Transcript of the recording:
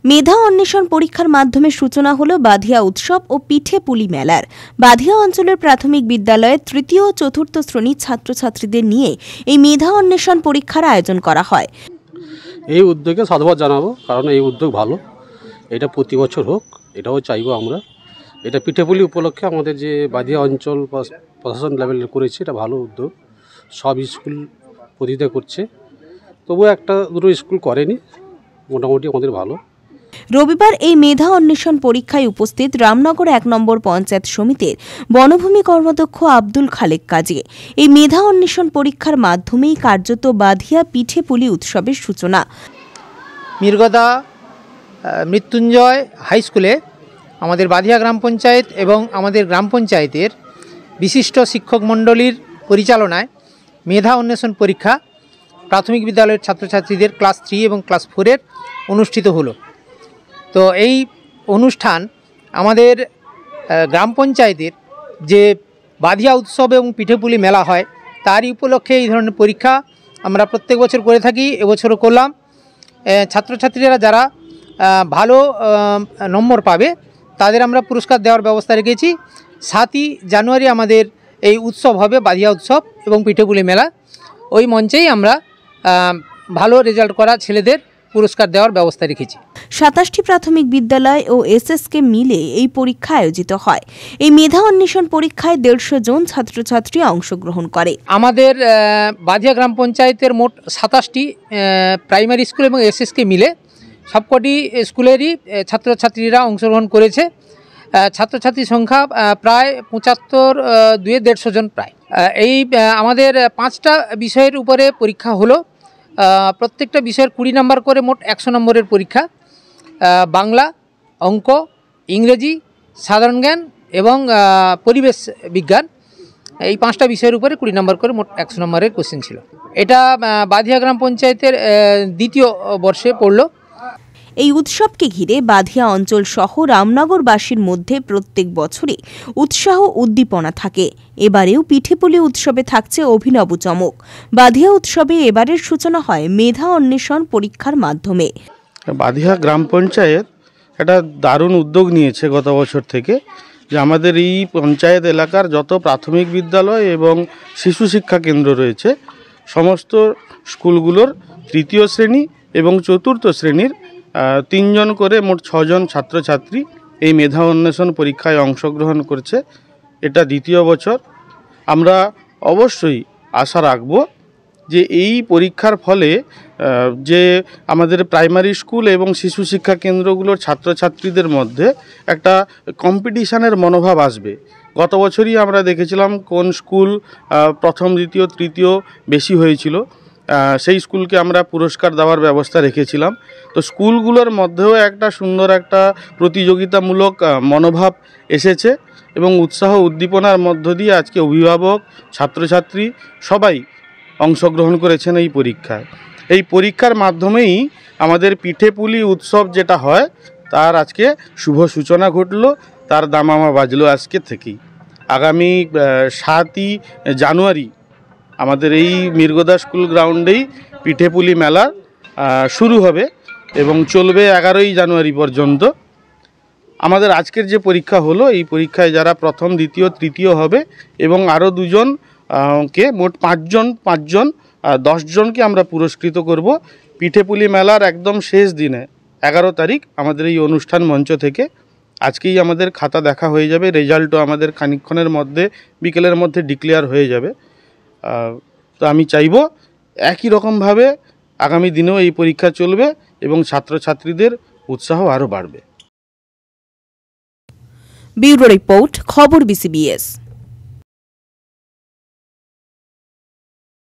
মেধা অন্বেষণ পরীক্ষার মাধ্যমে সূচনা হলো বাধিয়া উৎসব ও পিঠে পুলি মেলার। বাধিয়া অঞ্চলের প্রাথমিক বিদ্যালয়ে তৃতীয় ও চতুর্থ শ্রেণীর ছাত্রছাত্রীদের নিয়ে এই মেধা অন্বেষণ পরীক্ষার আয়োজন করা হয়। এই উদ্যোগে সাধুবাদ জানাবো, কারণ এই উদ্যোগ ভালো। এটা প্রতি বছর হোক, এটাও চাইবো আমরা। এটা পিঠেপুলি উপলক্ষে আমাদের যে বাধিয়া অঞ্চল প্রশাসন লেভেলে করেছে, এটা ভালো উদ্যোগ। সব স্কুল প্রতিযোগিতা করছে, তবুও একটা দুটো স্কুল করেনি, মোটামুটি আমাদের ভালো। রবিবার এই মেধা অন্বেষণ পরীক্ষায় উপস্থিত রামনগর ১ নম্বর পঞ্চায়েত সমিতির বনভূমি কর্মাধ্যক্ষ আব্দুল খালেক কাজী। এই মেধা অন্বেষণ পরীক্ষার মাধ্যমেই কার্যত বাধিয়া পিঠে পুলি উৎসবের সূচনা। মির্গদা মৃত্যুঞ্জয় হাই স্কুলে আমাদের বাধিয়া গ্রাম পঞ্চায়েত এবং আমাদের গ্রাম পঞ্চায়েতের বিশিষ্ট শিক্ষক মণ্ডলীর পরিচালনায় মেধা অন্বেষণ পরীক্ষা প্রাথমিক বিদ্যালয়ের ছাত্রছাত্রীদের ক্লাস 3 এবং ক্লাস 4-এর অনুষ্ঠিত হলো। তো এই অনুষ্ঠান আমাদের গ্রাম পঞ্চায়েতের যে বাধিয়া উৎসব এবং পিঠেপুলি মেলা হয়, তারই উপলক্ষে এই ধরনের পরীক্ষা আমরা প্রত্যেক বছর করে থাকি। এবছরও করলাম। ছাত্রছাত্রীরা যারা ভালো নম্বর পাবে তাদের আমরা পুরস্কার দেওয়ার ব্যবস্থা রেখেছি। 7ই জানুয়ারি আমাদের এই উৎসব হবে, বাধিয়া উৎসব এবং পিঠেপুলি মেলা। ওই মঞ্চেই আমরা ভালো রেজাল্ট করা ছেলেদের পুরস্কার দেওয়ার ব্যবস্থা রেখেছি। 27টি প্রাথমিক বিদ্যালয় ও এসএসকে মিলে এই পরীক্ষা আয়োজিত হয়। এই মেধা অন্বেষণ পরীক্ষায় 150 জন ছাত্রছাত্রী অংশগ্রহণ করে। আমাদের বাধিয়া গ্রাম পঞ্চায়েতের মোট 27টি প্রাইমারি স্কুল এবং এসএসকে মিলে সবকটি স্কুলেরই ছাত্রছাত্রীরা অংশগ্রহণ করেছে। ছাত্রছাত্রীর সংখ্যা প্রায় 75-150 জন প্রায়। এই আমাদের 5টা বিষয়ের উপরে পরীক্ষা হলো। প্রত্যেকটা বিষয়ের 20 নম্বর করে মোট 100 নম্বরের পরীক্ষা। বাংলা, অঙ্ক, ইংরেজি, সাধারণ জ্ঞান এবং পরিবেশ বিজ্ঞান, এই 5টা বিষয়ের উপরে 20 নম্বর করে মোট 100 নম্বরের কোশ্চেন ছিল। এটা বাধিয়া গ্রাম পঞ্চায়েতের 2য় বর্ষে পড়লো। এই উৎসবকে ঘিরে বাধিয়া অঞ্চল সহ রামনগরবাসীর মধ্যে প্রত্যেক বছরই উৎসাহ উদ্দীপনা থাকে। এবারেও পিঠেপুলি উৎসবে থাকছে অভিনব চমক। বাধিয়া উৎসবে এবারের সূচনা হয় মেধা অন্বেষণ পরীক্ষার মাধ্যমে। বাধিয়া গ্রাম পঞ্চায়েত একটা দারুণ উদ্যোগ নিয়েছে গত বছর থেকে, যে আমাদের এই পঞ্চায়েত এলাকার যত প্রাথমিক বিদ্যালয় এবং শিশু শিক্ষা কেন্দ্র রয়েছে, সমস্ত স্কুলগুলোর 3য় শ্রেণী এবং 4র্থ শ্রেণীর 3 জন করে মোট 6 জন ছাত্রছাত্রী এই মেধা অন্বেষণ পরীক্ষায় অংশগ্রহণ করছে। এটা 2য় বছর। আমরা অবশ্যই আশা রাখব যে এই পরীক্ষার ফলে যে আমাদের প্রাইমারি স্কুল এবং শিশু শিক্ষা কেন্দ্রগুলোর ছাত্রছাত্রীদের মধ্যে একটা কম্পিটিশানের মনোভাব আসবে। গত বছরই আমরা দেখেছিলাম কোন স্কুল প্রথম, দ্বিতীয়, তৃতীয় বেশি হয়েছিল, সেই স্কুলকে আমরা পুরস্কার দেওয়ার ব্যবস্থা রেখেছিলাম। তো স্কুলগুলোর মধ্যেও একটা সুন্দর একটা প্রতিযোগিতামূলক মনোভাব এসেছে এবং উৎসাহ উদ্দীপনার মধ্য দিয়ে আজকে অভিভাবক, ছাত্রছাত্রী সবাই অংশগ্রহণ করেছেন এই পরীক্ষায়। এই পরীক্ষার মাধ্যমেই আমাদের পিঠেপুলি উৎসব যেটা হয় তার আজকে শুভ সূচনা ঘটলো, তার দামামা বাজলো আজকে থেকেই। আগামী 7ই জানুয়ারি আমাদের এই মির্গদা স্কুল গ্রাউন্ডেই পিঠেপুলি মেলা শুরু হবে এবং চলবে 11ই জানুয়ারি পর্যন্ত। আমাদের আজকের যে পরীক্ষা হলো, এই পরীক্ষায় যারা প্রথম, দ্বিতীয়, তৃতীয় হবে এবং আরও 2 জনকে মোট 5 জন 10 জনকে আমরা পুরস্কৃত করব। পিঠেপুলি মেলার একদম শেষ দিনে 11 তারিখ আমাদের এই অনুষ্ঠান মঞ্চ থেকে আজকেই আমাদের খাতা দেখা হয়ে যাবে। রেজাল্টও আমাদের খানিকক্ষণের মধ্যে, বিকেলের মধ্যে ডিক্লেয়ার হয়ে যাবে। তো আমি চাইব একই রকমভাবে আগামী দিনেও এই পরীক্ষা চলবে এবং ছাত্রছাত্রীদের উৎসাহ আরও বাড়বে। ব্যুরো রিপোর্ট, খবর BCBS।